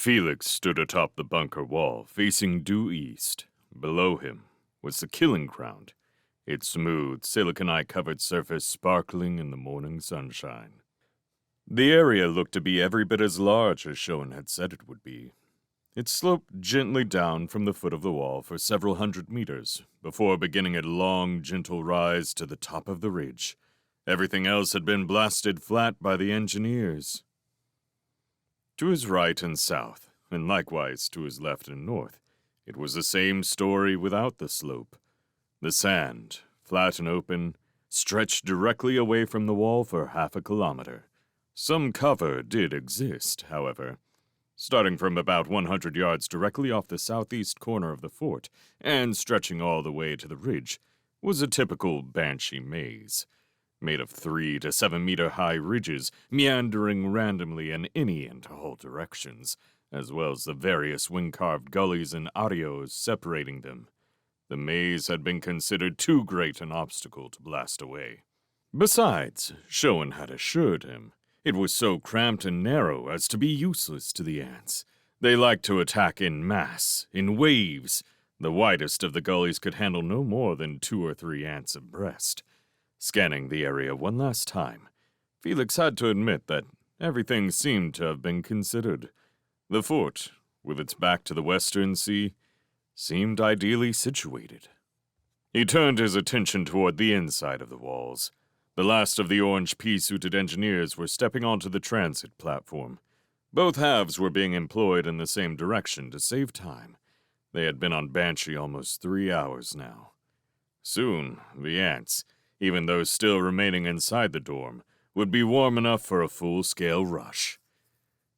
Felix stood atop the bunker wall, facing due east. Below him was the killing ground, its smooth, siliconite-covered surface sparkling in the morning sunshine. The area looked to be every bit as large as Schoen had said it would be. It sloped gently down from the foot of the wall for several hundred meters, before beginning a long, gentle rise to the top of the ridge. Everything else had been blasted flat by the engineers. To his right and south, and likewise to his left and north, it was the same story without the slope. The sand, flat and open, stretched directly away from the wall for half a kilometer. Some cover did exist, however. Starting from about 100 yards directly off the southeast corner of the fort, and stretching all the way to the ridge, was a typical Banshee maze, made of 3 to 7 meter high ridges meandering randomly in any and all directions, as well as the various wing-carved gullies and arios separating them. The maze had been considered too great an obstacle to blast away. Besides, Schoen had assured him, it was so cramped and narrow as to be useless to the ants. They liked to attack in mass, in waves. The widest of the gullies could handle no more than 2 or 3 ants abreast. Scanning the area one last time, Felix had to admit that everything seemed to have been considered. The fort, with its back to the western sea, seemed ideally situated. He turned his attention toward the inside of the walls. The last of the orange pea-suited engineers were stepping onto the transit platform. Both halves were being employed in the same direction to save time. They had been on Banshee almost 3 hours now. Soon, the ants, even those still remaining inside the dorm, would be warm enough for a full-scale rush.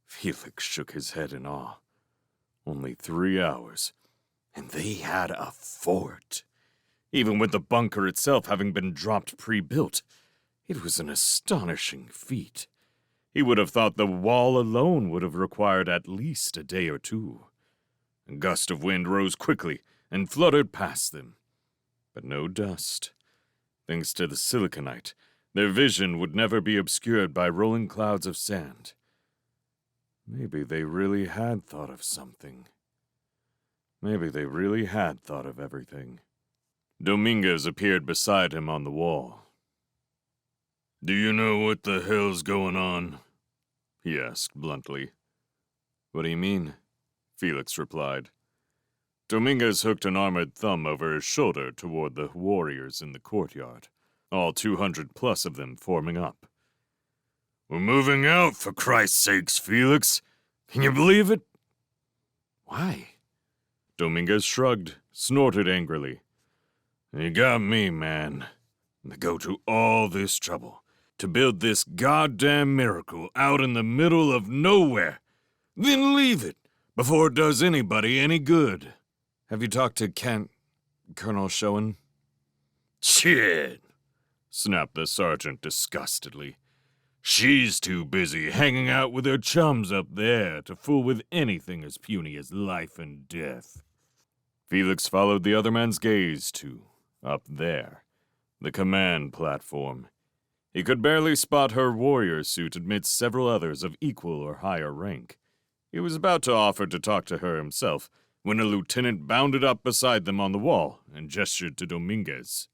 Felix shook his head in awe. Only 3 hours, and they had a fort. Even with the bunker itself having been dropped pre-built, it was an astonishing feat. He would have thought the wall alone would have required at least a day or 2. A gust of wind rose quickly and fluttered past them. But no dust. Thanks to the siliconite, their vision would never be obscured by rolling clouds of sand. Maybe they really had thought of something. Maybe they really had thought of everything. Dominguez appeared beside him on the wall. "Do you know what the hell's going on?" he asked bluntly. "What do you mean?" Felix replied. Dominguez hooked an armored thumb over his shoulder toward the warriors in the courtyard, all 200 plus of them forming up. "We're moving out, for Christ's sakes, Felix! Can you believe it?" "Why?" Dominguez shrugged, snorted angrily. "You got me, man. They go to all this trouble to build this goddamn miracle out in the middle of nowhere, then leave it before it does anybody any good." "Have you talked to Colonel Schoen?" "Shit!" snapped the sergeant disgustedly. "She's too busy hanging out with her chums up there to fool with anything as puny as life and death." Felix followed the other man's gaze to up there, the command platform. He could barely spot her warrior suit amidst several others of equal or higher rank. He was about to offer to talk to her himself when a lieutenant bounded up beside them on the wall and gestured to Dominguez.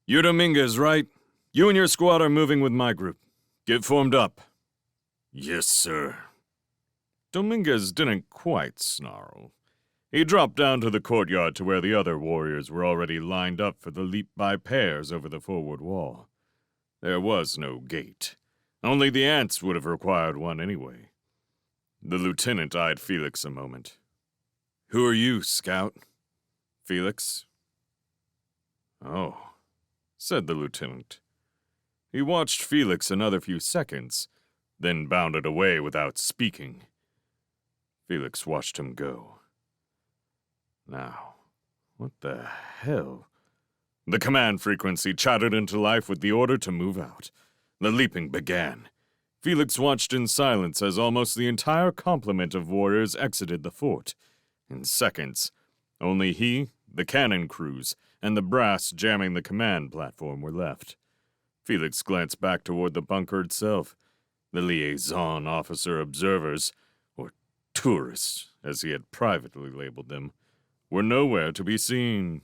"You're Dominguez, right? You and your squad are moving with my group. Get formed up." "Yes, sir." Dominguez didn't quite snarl. He dropped down to the courtyard to where the other warriors were already lined up for the leap by pairs over the forward wall. There was no gate. Only the ants would have required one anyway. The lieutenant eyed Felix a moment. "Who are you, Scout?" "Felix." "Oh," said the lieutenant. He watched Felix another few seconds, then bounded away without speaking. Felix watched him go. Now, what the hell? The command frequency chattered into life with the order to move out. The leaping began. Felix watched in silence as almost the entire complement of warriors exited the fort. In seconds, only he, the cannon crews, and the brass jamming the command platform were left. Felix glanced back toward the bunker itself. The liaison officer observers, or tourists, as he had privately labeled them, were nowhere to be seen.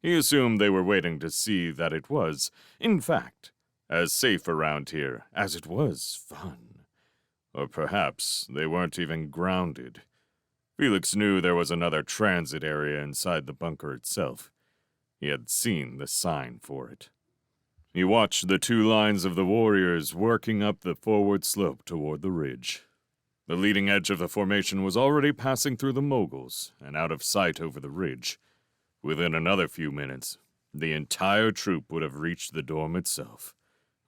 He assumed they were waiting to see that it was, in fact, as safe around here as it was fun. Or perhaps they weren't even grounded. Felix knew there was another transit area inside the bunker itself. He had seen the sign for it. He watched the two lines of the warriors working up the forward slope toward the ridge. The leading edge of the formation was already passing through the moguls and out of sight over the ridge. Within another few minutes, the entire troop would have reached the dorm itself,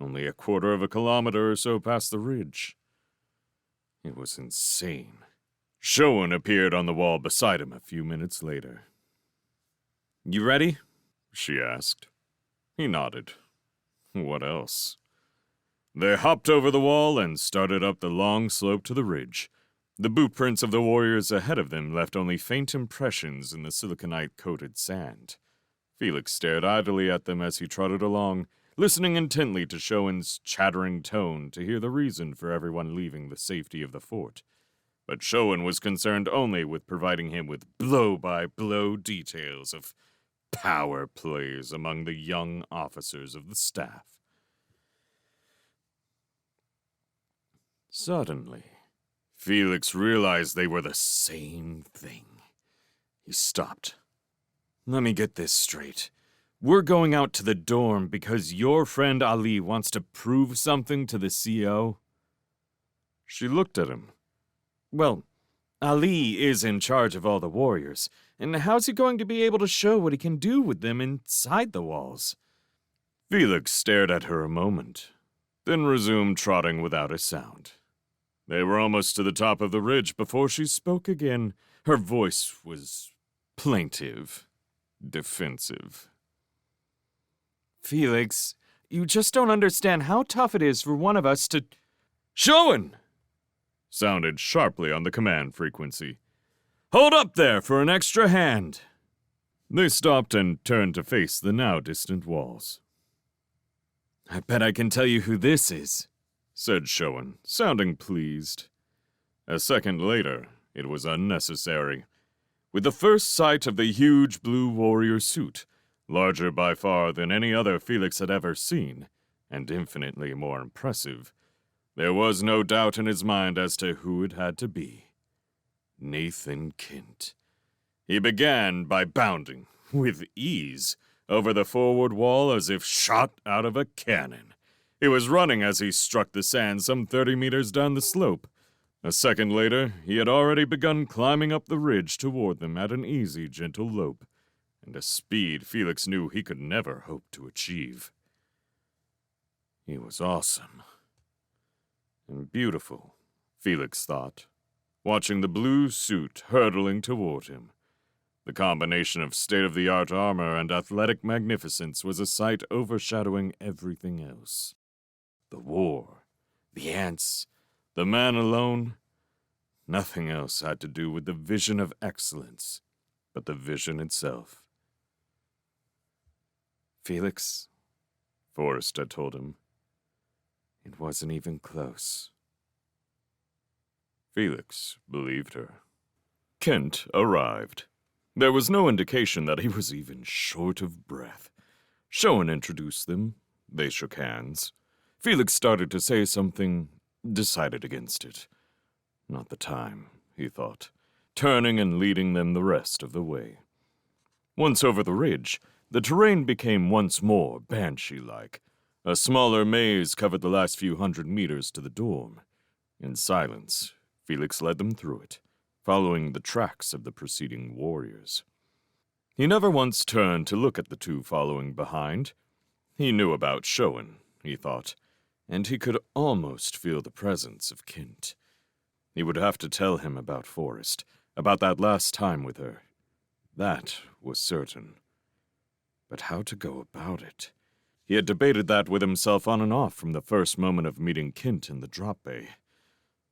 only a quarter of a kilometer or so past the ridge. It was insane. Showen appeared on the wall beside him a few minutes later. "You ready?" she asked. He nodded. What else? They hopped over the wall and started up the long slope to the ridge. The boot prints of the warriors ahead of them left only faint impressions in the siliconite-coated sand. Felix stared idly at them as he trotted along, listening intently to Showen's chattering tone to hear the reason for everyone leaving the safety of the fort. But Showen was concerned only with providing him with blow-by-blow details of power plays among the young officers of the staff. Suddenly, Felix realized they were the same thing. He stopped. "Let me get this straight. We're going out to the dorm because your friend Ali wants to prove something to the CO?" She looked at him. "Well, Ali is in charge of all the warriors, and how's he going to be able to show what he can do with them inside the walls?" Felix stared at her a moment, then resumed trotting without a sound. They were almost to the top of the ridge before she spoke again. Her voice was plaintive, defensive. "Felix, you just don't understand how tough it is for one of us to—" "Showen!" sounded sharply on the command frequency. "Hold up there for an extra hand." They stopped and turned to face the now distant walls. "I bet I can tell you who this is," said Showen, sounding pleased. A second later, it was unnecessary. With the first sight of the huge blue warrior suit, larger by far than any other Felix had ever seen, and infinitely more impressive, there was no doubt in his mind as to who it had to be. Nathan Kent. He began by bounding, with ease, over the forward wall as if shot out of a cannon. He was running as he struck the sand some 30 meters down the slope. A second later, he had already begun climbing up the ridge toward them at an easy, gentle lope, and a speed Felix knew he could never hope to achieve. He was awesome. And beautiful, Felix thought, watching the blue suit hurtling toward him. The combination of state-of-the-art armor and athletic magnificence was a sight overshadowing everything else. The war, the ants, the man alone, nothing else had to do with the vision of excellence, but the vision itself. "Felix," Forrest had told him, "it wasn't even close." Felix believed her. Kent arrived. There was no indication that he was even short of breath. Showen introduced them. They shook hands. Felix started to say something, decided against it. Not the time, he thought, turning and leading them the rest of the way. Once over the ridge, the terrain became once more banshee-like. A smaller maze covered the last few hundred meters to the dorm. In silence, Felix led them through it, following the tracks of the preceding warriors. He never once turned to look at the two following behind. He knew about Showen, he thought, and he could almost feel the presence of Kent. He would have to tell him about Forrest, about that last time with her. That was certain. But how to go about it? He had debated that with himself on and off from the first moment of meeting Kent in the drop bay.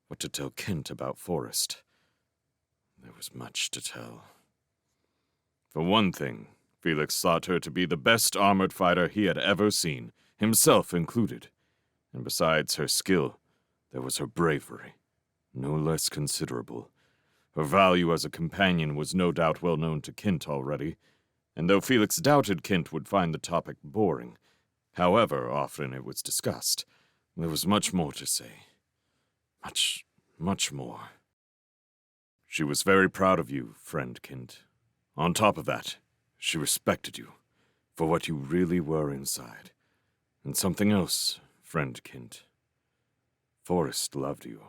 What to tell Kent about Forrest? There was much to tell. For one thing, Felix thought her to be the best armored fighter he had ever seen, himself included. And besides her skill, there was her bravery, no less considerable. Her value as a companion was no doubt well known to Kent already, and though Felix doubted Kent would find the topic boring, however often it was discussed, there was much more to say. Much more. She was very proud of you, friend Kent. On top of that, she respected you for what you really were inside. And something else, friend Kent. Forrest loved you.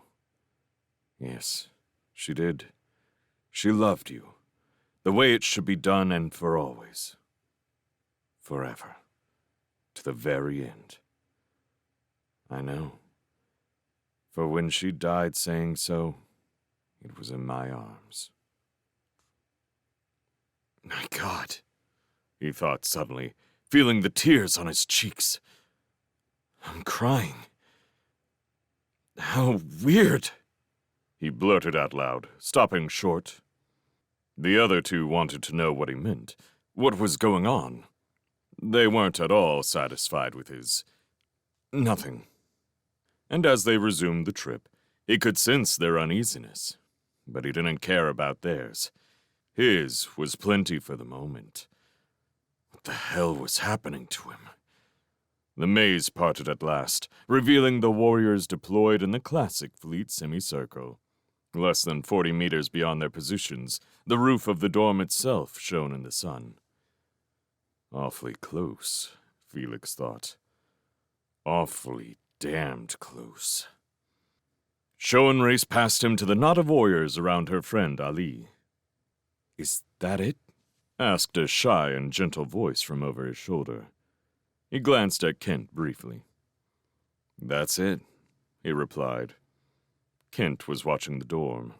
Yes, she did. She loved you. The way it should be done and for always. Forever. To the very end. I know. For when she died saying so, it was in my arms. My God, he thought suddenly, feeling the tears on his cheeks. I'm crying. How weird, he blurted out loud, stopping short. The other two wanted to know what he meant, what was going on. They weren't at all satisfied with his nothing. And as they resumed the trip, he could sense their uneasiness, but he didn't care about theirs. His was plenty for the moment. What the hell was happening to him? The maze parted at last, revealing the warriors deployed in the classic fleet semicircle. Less than 40 meters beyond their positions, the roof of the dorm itself shone in the sun. Awfully close, Felix thought. Awfully damned close. Shoan raced past him to the knot of warriors around her friend Ali. Is that it? Asked a shy and gentle voice from over his shoulder. He glanced at Kent briefly. That's it, he replied. Kent was watching the dorm.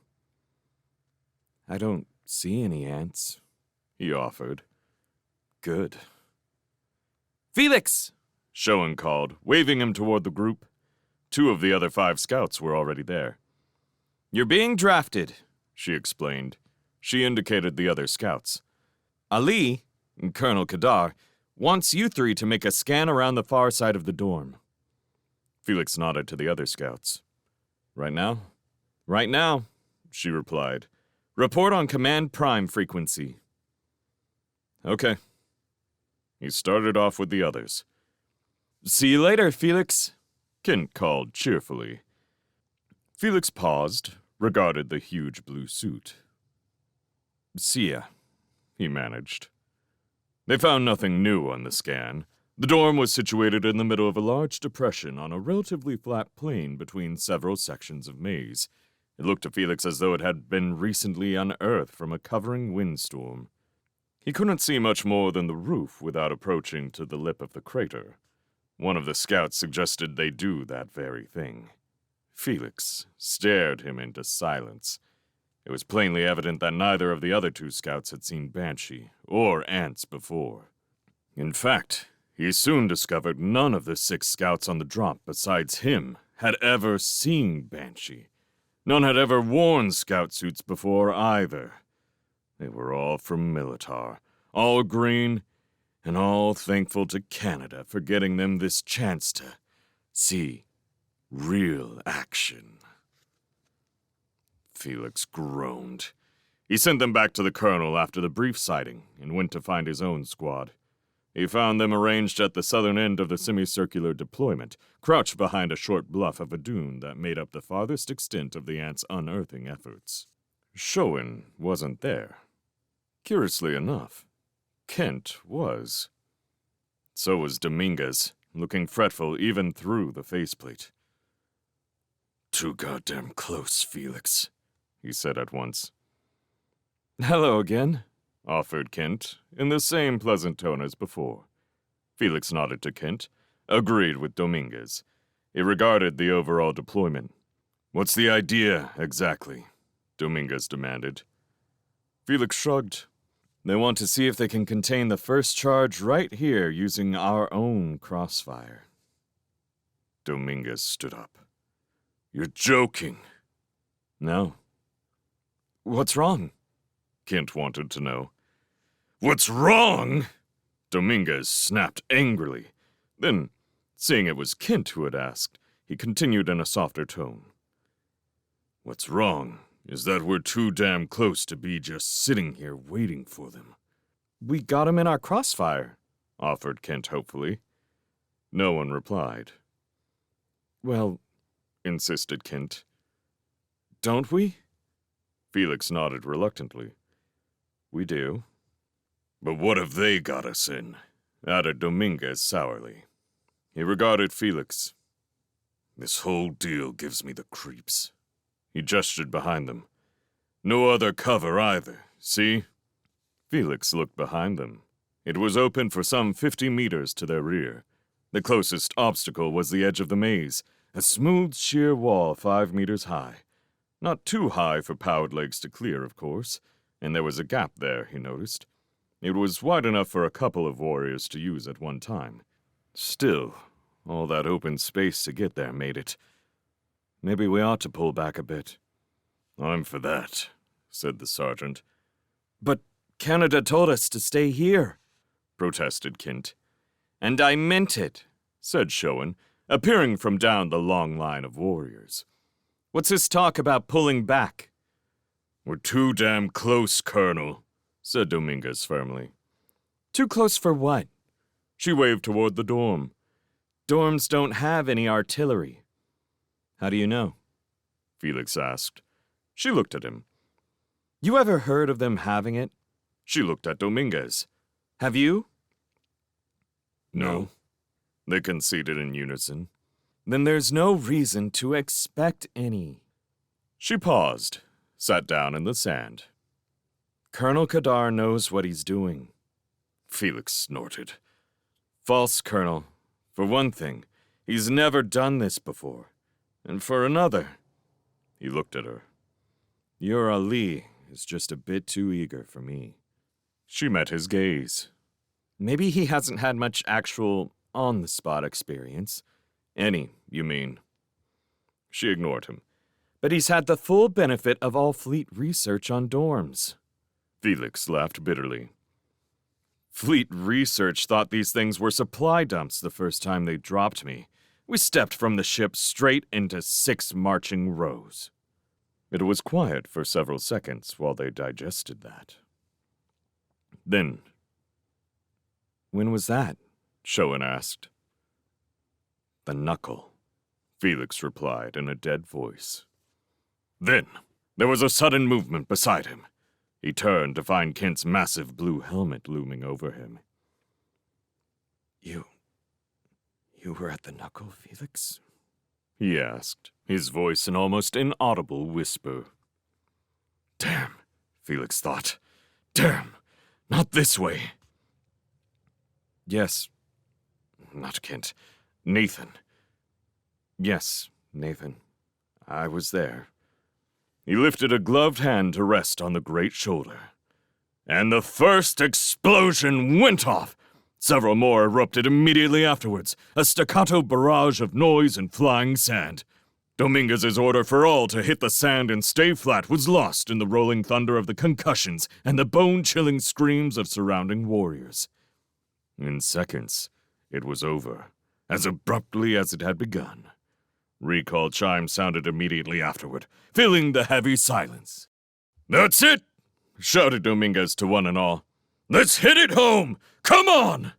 I don't see any ants, he offered. Good. Felix! Shoan called, waving him toward the group. 2 of the other 5 scouts were already there. You're being drafted, she explained. She indicated the other scouts. Ali, Colonel Kadar, wants you 3 to make a scan around the far side of the dorm. Felix nodded to the other scouts. Right now? Right now, she replied. Report on Command Prime frequency. Okay. He started off with the others. See you later, Felix, Kent called cheerfully. Felix paused, regarded the huge blue suit. See ya, he managed. They found nothing new on the scan. The dorm was situated in the middle of a large depression on a relatively flat plain between several sections of maze. It looked to Felix as though it had been recently unearthed from a covering windstorm. He couldn't see much more than the roof without approaching to the lip of the crater. One of the scouts suggested they do that very thing. Felix stared him into silence. It was plainly evident that neither of the other 2 scouts had seen Banshee or ants before. In fact, he soon discovered none of the 6 scouts on the drop besides him had ever seen Banshee. None had ever worn scout suits before either. They were all from Militar, all green, and all thankful to Canada for getting them this chance to see real action. Felix groaned. He sent them back to the colonel after the brief sighting and went to find his own squad. He found them arranged at the southern end of the semicircular deployment, crouched behind a short bluff of a dune that made up the farthest extent of the ants' unearthing efforts. Shoan wasn't there. Curiously enough, Kent was. So was Dominguez, looking fretful even through the faceplate. Too goddamn close, Felix, he said at once. Hello again, offered Kent, in the same pleasant tone as before. Felix nodded to Kent, agreed with Dominguez. He regarded the overall deployment. What's the idea, exactly? Dominguez demanded. Felix shrugged. They want to see if they can contain the first charge right here using our own crossfire. Dominguez stood up. You're joking. No. What's wrong? Kent wanted to know. What's wrong? Dominguez snapped angrily. Then, seeing it was Kent who had asked, he continued in a softer tone. What's wrong is that we're too damn close to be just sitting here waiting for them. We got him in our crossfire, offered Kent hopefully. No one replied. Well, insisted Kent. don't we? Felix nodded reluctantly. We do. But what have they got us in? Added Dominguez sourly. He regarded Felix. This whole deal gives me the creeps. He gestured behind them. No other cover either, see? Felix looked behind them. It was open for some 50 meters to their rear. The closest obstacle was the edge of the maze, a smooth, sheer wall 5 meters high. Not too high for powered legs to clear, of course, and there was a gap there, he noticed. It was wide enough for a couple of warriors to use at one time. Still, all that open space to get there made it. Maybe we ought to pull back a bit. I'm for that, said the sergeant. But Canada told us to stay here, protested Kent. And I meant it, said Schoen, appearing from down the long line of warriors. What's this talk about pulling back? We're too damn close, Colonel, said Dominguez firmly. Too close for what? She waved toward the dorm. Dorms don't have any artillery. How do you know? Felix asked. She looked at him. You ever heard of them having it? She looked at Dominguez. Have you? No. They conceded in unison. Then there's no reason to expect any. She paused, sat down in the sand. Colonel Kadar knows what he's doing. Felix snorted. False, Colonel. For one thing, he's never done this before. And for another, he looked at her. Your Ali is just a bit too eager for me. She met his gaze. Maybe he hasn't had much actual on-the-spot experience. Any, you mean? She ignored him. But he's had the full benefit of all Fleet research on dorms. Felix laughed bitterly. Fleet research thought these things were supply dumps the first time they dropped me. We stepped from the ship straight into 6 marching rows. It was quiet for several seconds while they digested that. Then, when was that? Schoen asked. The knuckle, Felix replied in a dead voice. Then, there was a sudden movement beside him. He turned to find Kent's massive blue helmet looming over him. You were at the knuckle, Felix? He asked, his voice an almost inaudible whisper. Damn, Felix thought. Damn, not this way. Yes. Not Kent. Nathan. Yes, Nathan. I was there. He lifted a gloved hand to rest on the great shoulder. And the first explosion went off. Several more erupted immediately afterwards, a staccato barrage of noise and flying sand. Dominguez's order for all to hit the sand and stay flat was lost in the rolling thunder of the concussions and the bone-chilling screams of surrounding warriors. In seconds, it was over, as abruptly as it had begun. Recall chimes sounded immediately afterward, filling the heavy silence. "That's it!" shouted Dominguez to one and all. "Let's hit it home! Come on!"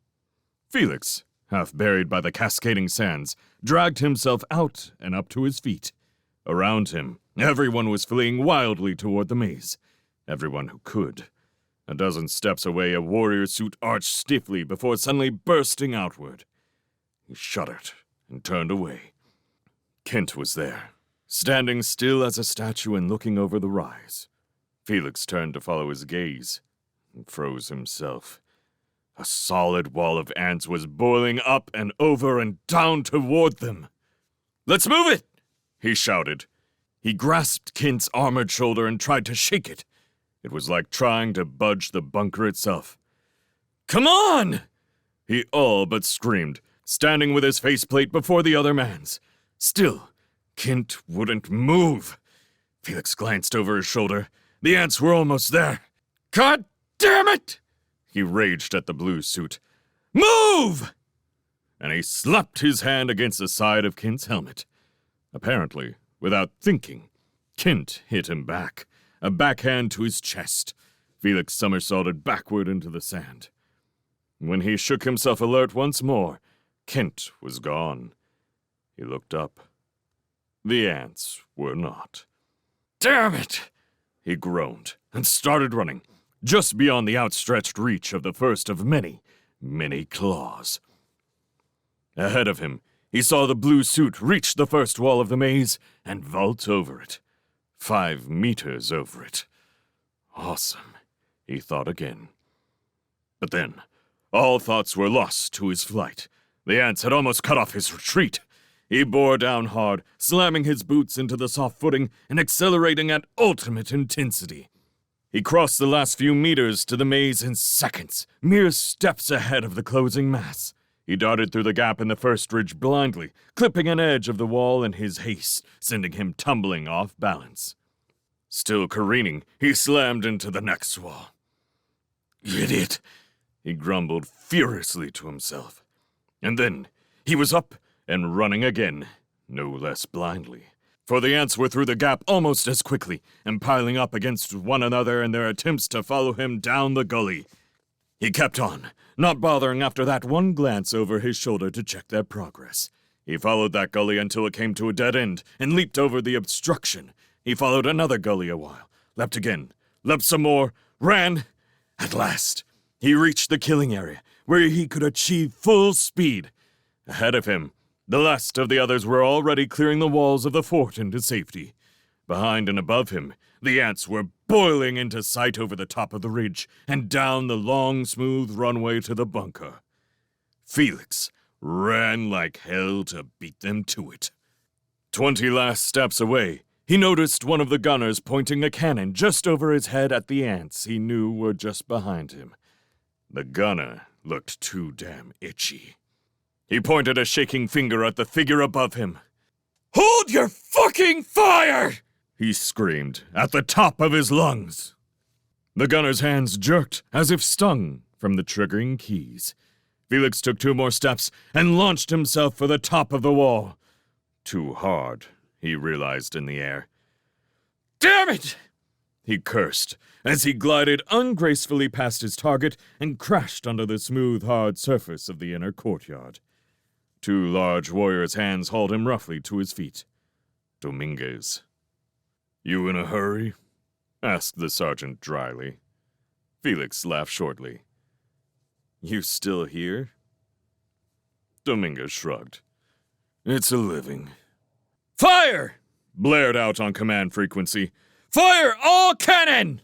Felix, half buried by the cascading sands, dragged himself out and up to his feet. Around him, everyone was fleeing wildly toward the maze. Everyone who could. A dozen steps away, a warrior suit arched stiffly before suddenly bursting outward. He shuddered and turned away. Kent was there, standing still as a statue and looking over the rise. Felix turned to follow his gaze and froze himself. A solid wall of ants was boiling up and over and down toward them. "Let's move it!" he shouted. He grasped Kent's armored shoulder and tried to shake it. It was like trying to budge the bunker itself. "Come on!" he all but screamed, standing with his faceplate before the other man's. Still, Kent wouldn't move. Felix glanced over his shoulder. The ants were almost there. "God damn it!" he raged at the blue suit. "Move!" And he slapped his hand against the side of Kent's helmet. Apparently, without thinking, Kent hit him back, a backhand to his chest. Felix somersaulted backward into the sand. When he shook himself alert once more, Kent was gone. He looked up. The ants were not. "Damn it!" he groaned, and started running, just beyond the outstretched reach of the first of many, many claws. Ahead of him, he saw the blue suit reach the first wall of the maze and vault over it. 5 meters over it. Awesome, he thought again. But then, all thoughts were lost to his flight. The ants had almost cut off his retreat. He bore down hard, slamming his boots into the soft footing and accelerating at ultimate intensity. He crossed the last few meters to the maze in seconds, mere steps ahead of the closing mass. He darted through the gap in the first ridge blindly, clipping an edge of the wall in his haste, sending him tumbling off balance. Still careening, he slammed into the next wall. "Idiot!" he grumbled furiously to himself. And then he was up and running again, no less blindly. For the ants were through the gap almost as quickly, and piling up against one another in their attempts to follow him down the gully. He kept on, not bothering after that one glance over his shoulder to check their progress. He followed that gully until it came to a dead end, and leaped over the obstruction. He followed another gully a while, leapt again, leapt some more, ran. At last, he reached the killing area, where he could achieve full speed. Ahead of him, the last of the others were already clearing the walls of the fort into safety. Behind and above him, the ants were boiling into sight over the top of the ridge and down the long, smooth runway to the bunker. Felix ran like hell to beat them to it. 20 last steps away, he noticed one of the gunners pointing a cannon just over his head at the ants he knew were just behind him. The gunner looked too damn itchy. He pointed a shaking finger at the figure above him. "Hold your fucking fire!" he screamed at the top of his lungs. The gunner's hands jerked as if stung from the triggering keys. Felix took 2 more steps and launched himself for the top of the wall. Too hard, he realized in the air. "Damn it!" he cursed as he glided ungracefully past his target and crashed onto the smooth, hard surface of the inner courtyard. 2 large warriors' hands hauled him roughly to his feet. Dominguez. "You in a hurry?" asked the sergeant dryly. Felix laughed shortly. "You still here?" Dominguez shrugged. "It's a living." "Fire!" blared out on command frequency. "Fire all cannon!"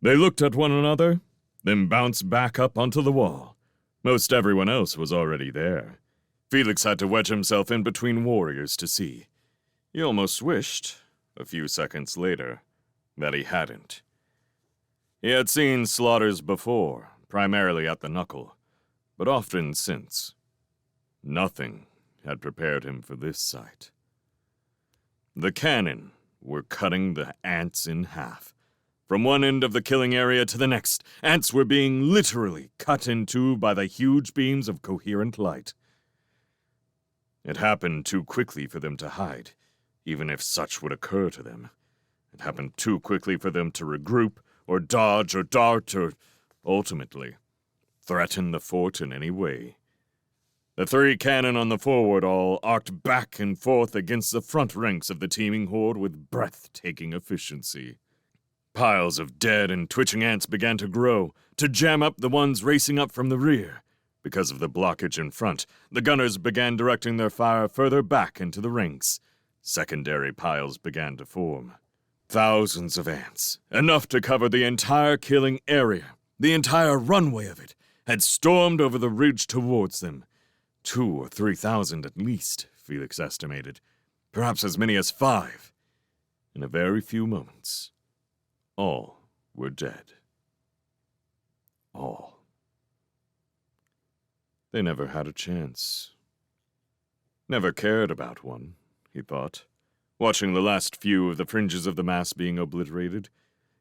They looked at one another, then bounced back up onto the wall. Most everyone else was already there. Felix had to wedge himself in between warriors to see. He almost wished, a few seconds later, that he hadn't. He had seen slaughters before, primarily at the knuckle, but often since. Nothing had prepared him for this sight. The cannon were cutting the ants in half. From one end of the killing area to the next, ants were being literally cut in two by the huge beams of coherent light. It happened too quickly for them to hide, even if such would occur to them. It happened too quickly for them to regroup, or dodge, or dart, or, ultimately, threaten the fort in any way. The 3 cannon on the forward all arced back and forth against the front ranks of the teeming horde with breathtaking efficiency. Piles of dead and twitching ants began to grow, to jam up the ones racing up from the rear. Because of the blockage in front, the gunners began directing their fire further back into the ranks. Secondary piles began to form. Thousands of ants, enough to cover the entire killing area, the entire runway of it, had stormed over the ridge towards them. 2,000 or 3,000 at least, Felix estimated. Perhaps as many as 5. In a very few moments, all were dead. All. They never had a chance. Never cared about one, he thought, watching the last few of the fringes of the mass being obliterated.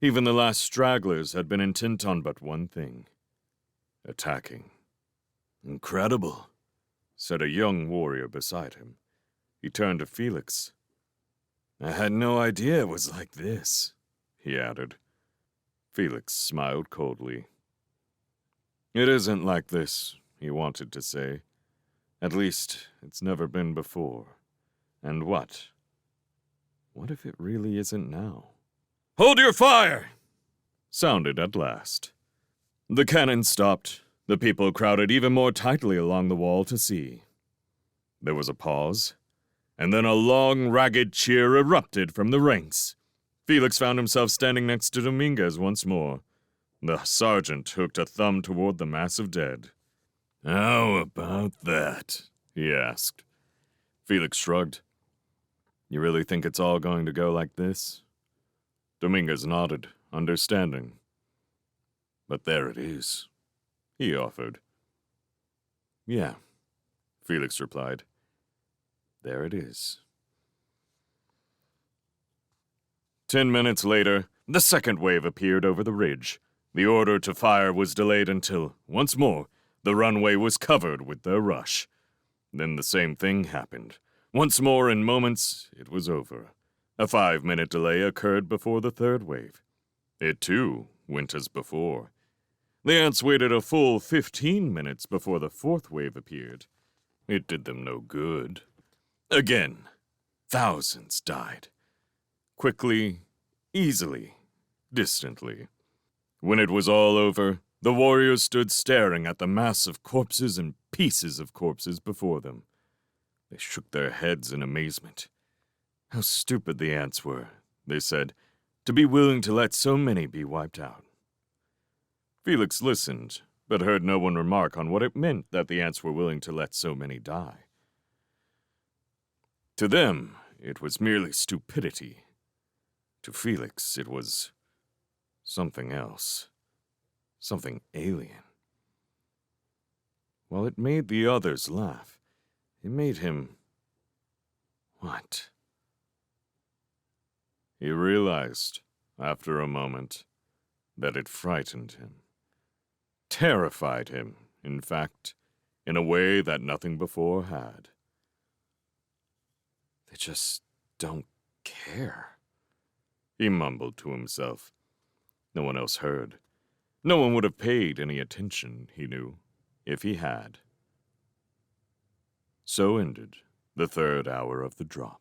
Even the last stragglers had been intent on but one thing: attacking. "Incredible," said a young warrior beside him. He turned to Felix. I had no idea it was like this, he added. Felix smiled coldly. It isn't like this, he wanted to say. At least, it's never been before. And what? What if it really isn't now? Hold your fire! Sounded at last. The cannon stopped. The people crowded even more tightly along the wall to see. There was a pause, and then a long, ragged cheer erupted from the ranks. Felix found himself standing next to Dominguez once more. The sergeant hooked a thumb toward the mass of dead. How about that? He asked. Felix shrugged. You really think it's all going to go like this? Dominguez nodded, understanding. But there it is, he offered. Yeah, Felix replied. There it is. 10 minutes later, the second wave appeared over the ridge. The order to fire was delayed until, once more, the runway was covered with their rush. Then the same thing happened. Once more in moments, it was over. A 5-minute delay occurred before the third wave. It, too, went as before. The ants waited a full 15 minutes before the fourth wave appeared. It did them no good. Again, thousands died. Quickly, easily, distantly. When it was all over, the warriors stood staring at the mass of corpses and pieces of corpses before them. They shook their heads in amazement. How stupid the ants were, they said, to be willing to let so many be wiped out. Felix listened, but heard no one remark on what it meant that the ants were willing to let so many die. To them, it was merely stupidity. To Felix, it was something else. Something alien. While it made the others laugh, it made him... what? He realized, after a moment, that it frightened him. Terrified him, in fact, in a way that nothing before had. They just don't care, he mumbled to himself. No one else heard. No one would have paid any attention, he knew, if he had. So ended the third hour of the drop.